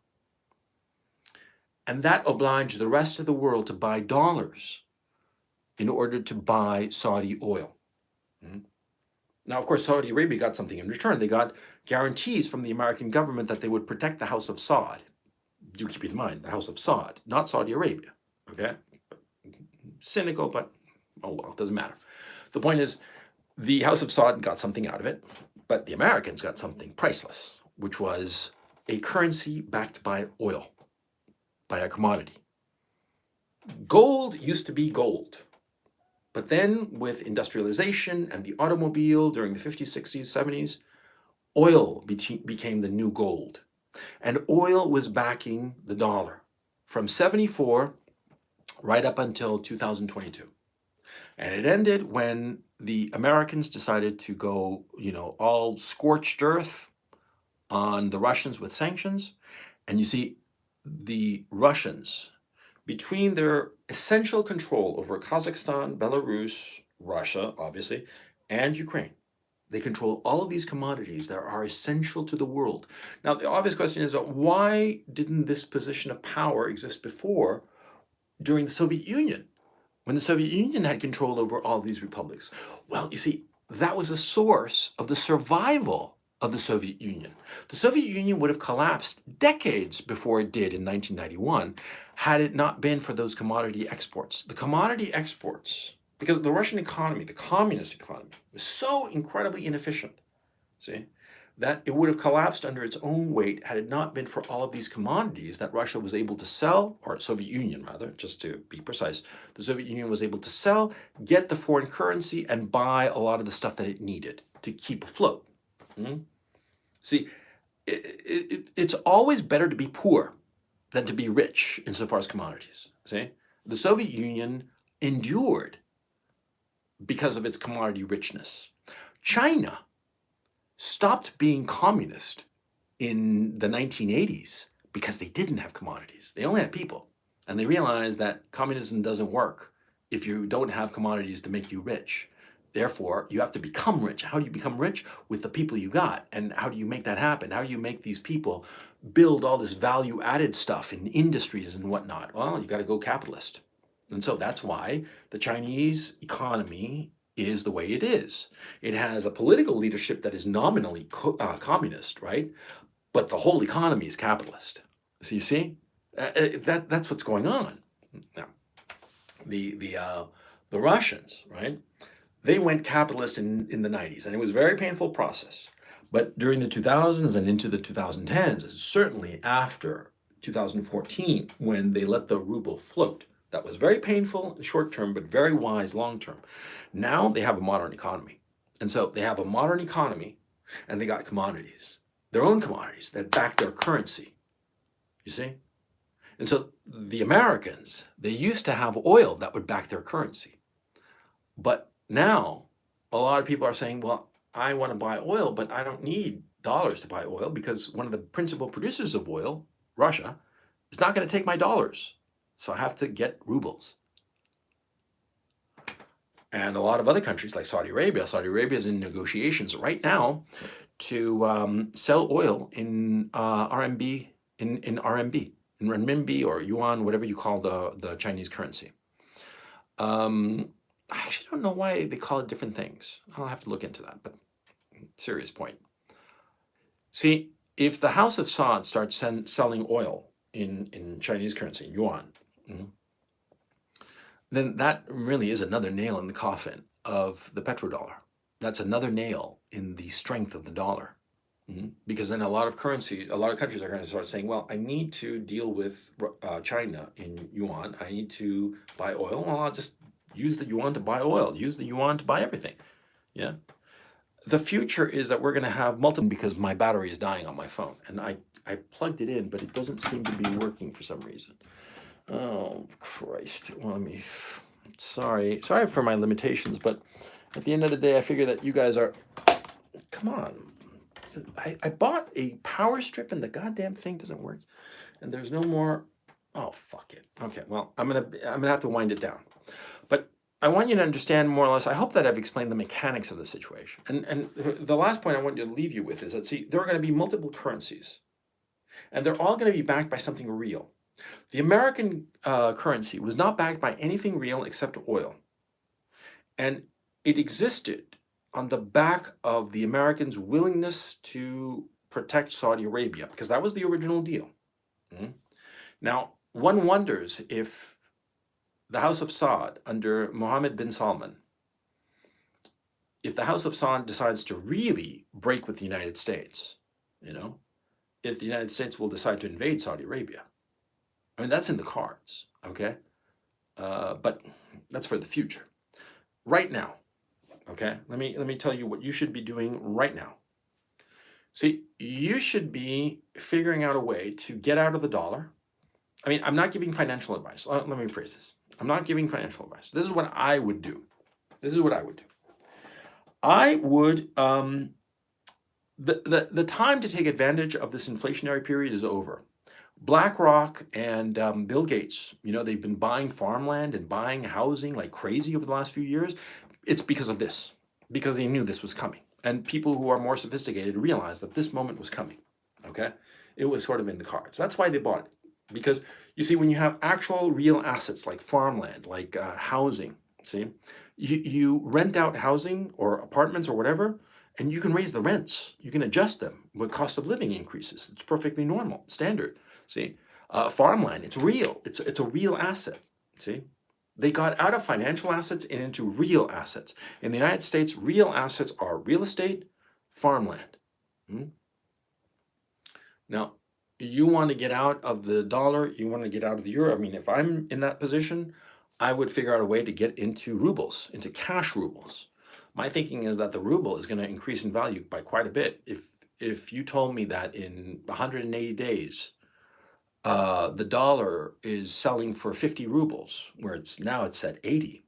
And that obliged the rest of the world to buy dollars in order to buy Saudi oil. Now, of course, Saudi Arabia got something in return. They got guarantees from the American government that they would protect the House of Saud. Do keep in mind, the House of Saud, not Saudi Arabia, okay? Cynical, but oh well, it doesn't matter. The point is, the House of Saud got something out of it, but the Americans got something priceless, which was a currency backed by oil, by a commodity. Gold used to be gold. But then with industrialization and the automobile during the 50s, 60s, 70s, oil became the new gold. And oil was backing the dollar from 74 right up until 2022. And it ended when the Americans decided to go, all scorched earth on the Russians with sanctions. And you see, the Russians, between their essential control over Kazakhstan, Belarus, Russia, obviously, and Ukraine, they control all of these commodities that are essential to the world. Now, the obvious question is, why didn't this position of power exist before, during the Soviet Union, when the Soviet Union had control over all these republics? Well, you see, that was a source of the survival of the Soviet Union. The Soviet Union would have collapsed decades before it did in 1991 had it not been for those commodity exports. The commodity exports, because the Russian economy, the communist economy, was so incredibly inefficient, that it would have collapsed under its own weight had it not been for all of these commodities that Russia was able to sell, or Soviet Union rather, just to be precise. The Soviet Union was able to sell, get the foreign currency, and buy a lot of the stuff that it needed to keep afloat. See, it's always better to be poor than to be rich insofar as commodities. See, the Soviet Union endured because of its commodity richness. China stopped being communist in the 1980s because they didn't have commodities. They only had people. And they realized that communism doesn't work if you don't have commodities to make you rich. Therefore, you have to become rich. How do you become rich? With the people you got. And how do you make that happen? How do you make these people build all this value-added stuff in industries and whatnot? Well, you got to go capitalist. And so that's why the Chinese economy is the way it is. It has a political leadership that is nominally communist, right? But the whole economy is capitalist. So you see, that's what's going on. Now, the Russians, right? They went capitalist in the 90s, and it was a very painful process. But during the 2000s and into the 2010s, certainly after 2014, when they let the ruble float, that was very painful short term, but very wise long term. Now they have a modern economy. And so they have a modern economy, and they got commodities, their own commodities that back their currency. You see? And so the Americans, they used to have oil that would back their currency. But now, a lot of people are saying, well, I want to buy oil, but I don't need dollars to buy oil because one of the principal producers of oil, Russia, is not going to take my dollars. So I have to get rubles. And a lot of other countries like Saudi Arabia is in negotiations right now to sell oil in RMB, in RMB, in renminbi or yuan, whatever you call the Chinese currency. I actually don't know why they call it different things. I'll have to look into that, but serious point. See, if the House of Saud starts selling oil in Chinese currency, yuan, then that really is another nail in the coffin of the petrodollar. That's another nail in the strength of the dollar. Because then a lot of countries are going to start saying, well, I need to deal with China in yuan. I need to buy oil. Well, I'll just use the yuan to buy oil, use the yuan to buy everything. Yeah. The future is that we're going to have multiple, because my battery is dying on my phone. And I plugged it in, but it doesn't seem to be working for some reason. Oh, Christ. Well, sorry for my limitations, but At the end of the day, I figure that you guys are, come on. I bought a power strip and the goddamn thing doesn't work. And there's no more, oh, fuck it. Okay, well, I'm gonna have to wind it down. But I want you to understand more or less, I hope that I've explained the mechanics of the situation. And the last point I want you to leave you with is that, see, there are gonna be multiple currencies. And they're all gonna be backed by something real. The American currency was not backed by anything real except oil. And it existed on the back of the Americans' willingness to protect Saudi Arabia, because that was the original deal. Now, one wonders if the House of Saud under Mohammed bin Salman, if the House of Saud decides to really break with the United States, if the United States will decide to invade Saudi Arabia. I mean, that's in the cards, okay? But that's for the future. Right now, okay? Let me tell you what you should be doing right now. See, you should be figuring out a way to get out of the dollar. I mean, I'm not giving financial advice. Let me rephrase this. I'm not giving financial advice. This is what I would do. This is what I would do. I would, the time to take advantage of this inflationary period is over. BlackRock and Bill Gates, they've been buying farmland and buying housing like crazy over the last few years. It's because of this, because they knew this was coming. And people who are more sophisticated realized that this moment was coming, okay? It was sort of in the cards. That's why they bought it. Because, you see, when you have actual real assets like farmland, like housing, see, you rent out housing or apartments or whatever, and you can raise the rents. You can adjust them when cost of living increases. It's perfectly normal, standard. See, farmland, it's real. It's a real asset. See, they got out of financial assets and into real assets. In the United States, real assets are real estate, farmland. Now, you want to get out of the dollar, you want to get out of the euro. I mean, if I'm in that position, I would figure out a way to get into rubles, into cash rubles. My thinking is that the ruble is going to increase in value by quite a bit. If you told me that in 180 days, the dollar is selling for 50 rubles, where it's at 80,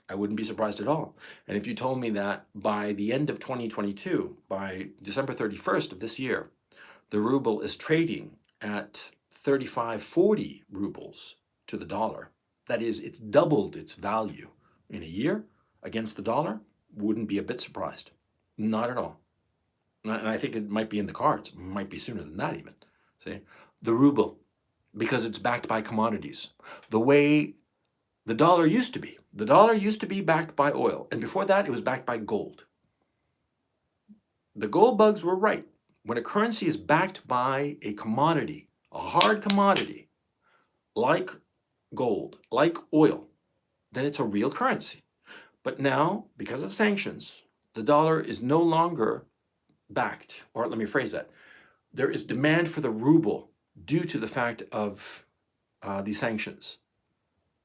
I wouldn't be surprised at all. And if you told me that by the end of 2022, by December 31st of this year, the ruble is trading at 35, 40 rubles to the dollar, that is, it's doubled its value in a year against the dollar, wouldn't be a bit surprised. Not at all. And I think it might be in the cards. It might be sooner than that even. See? The ruble, because it's backed by commodities. The way the dollar used to be. The dollar used to be backed by oil. And before that, it was backed by gold. The gold bugs were right. When a currency is backed by a commodity, a hard commodity, like gold, like oil, then it's a real currency. But now, because of sanctions, the dollar is no longer backed, or let me phrase that. There is demand for the ruble due to the fact of these sanctions.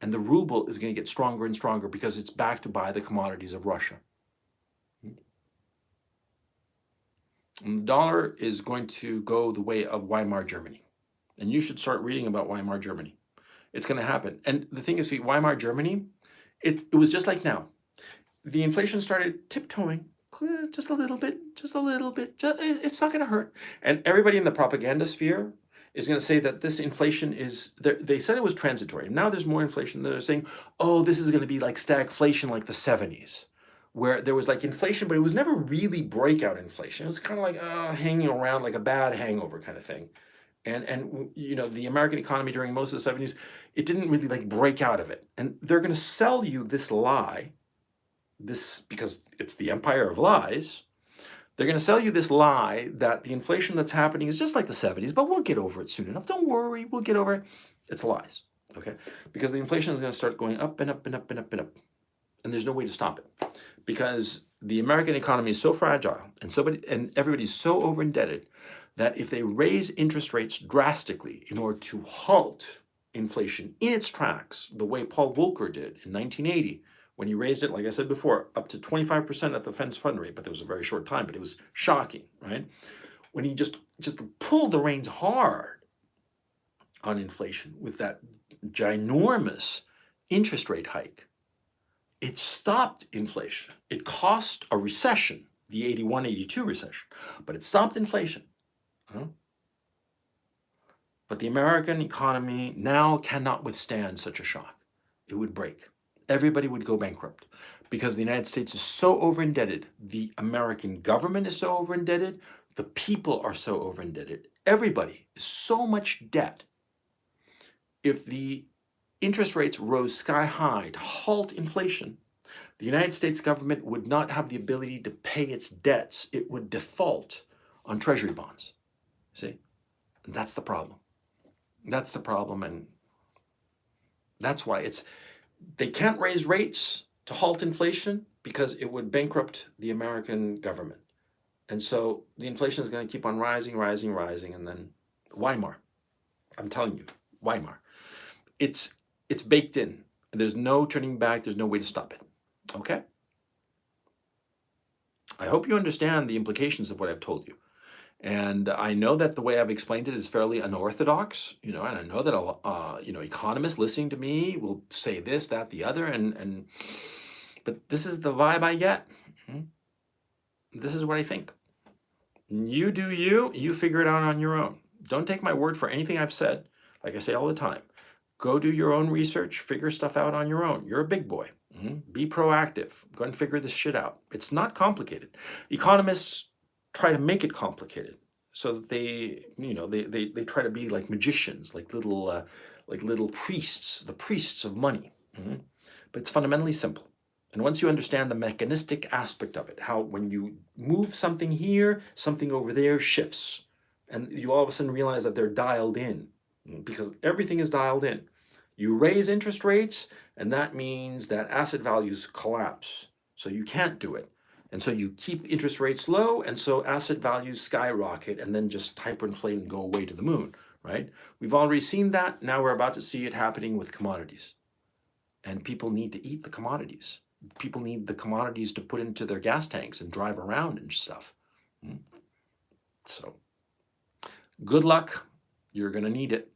And the ruble is going to get stronger and stronger because it's backed by the commodities of Russia. And the dollar is going to go the way of Weimar Germany. And you should start reading about Weimar Germany. It's going to happen. And the thing is, see, Weimar Germany, it was just like now. The inflation started tiptoeing just a little bit. It's not going to hurt. And everybody in the propaganda sphere is going to say that this inflation is, they said it was transitory. Now there's more inflation. They're saying, oh, this is going to be like stagflation like the 70s, where there was like inflation, but it was never really breakout inflation. It was kind of like hanging around like a bad hangover kind of thing. And the American economy during most of the 70s, it didn't really like break out of it. And they're going to sell you this lie, because it's the empire of lies. They're going to sell you this lie that the inflation that's happening is just like the 70s, but we'll get over it soon enough. Don't worry, we'll get over it. It's lies, okay? Because the inflation is going to start going up and up and up and up and up. And there's no way to stop it. Because the American economy is so fragile and everybody's so over indebted that if they raise interest rates drastically in order to halt inflation in its tracks, the way Paul Volcker did in 1980, when he raised it, like I said before, up to 25% at the Fed's fund rate, but there was a very short time, but it was shocking, right? When he just pulled the reins hard on inflation with that ginormous interest rate hike, It stopped inflation. It caused a recession, the 81, 82 recession, but it stopped inflation. But the American economy now cannot withstand such a shock. It would break. Everybody would go bankrupt because the United States is so over-indebted. The American government is so over-indebted. The people are so over-indebted. Everybody is so much debt. If the interest rates rose sky high to halt inflation, the United States government would not have the ability to pay its debts. It would default on treasury bonds. See? And that's the problem. That's the problem, and that's why they can't raise rates to halt inflation because it would bankrupt the American government. And so the inflation is going to keep on rising, rising, rising, and then Weimar. I'm telling you, Weimar. It's baked in. There's no turning back. There's no way to stop it. Okay? I hope you understand the implications of what I've told you. And I know that the way I've explained it is fairly unorthodox, and I know that economists listening to me will say this, that, the other, but this is the vibe I get. This is what I think. You do you. You figure it out on your own. Don't take my word for anything I've said. Like I say all the time, go do your own research, figure stuff out on your own. You're a big boy. Be proactive. Go and figure this shit out. It's not complicated. Economists try to make it complicated so that they try to be like magicians, like little priests, the priests of money. But it's fundamentally simple. And once you understand the mechanistic aspect of it, how when you move something here, something over there shifts, and you all of a sudden realize that they're dialed in, because everything is dialed in. You raise interest rates, and that means that asset values collapse. So you can't do it. And so you keep interest rates low, and so asset values skyrocket and then just hyperinflate and go away to the moon, right? We've already seen that. Now we're about to see it happening with commodities. And people need to eat the commodities. People need the commodities to put into their gas tanks and drive around and stuff. So good luck. You're going to need it.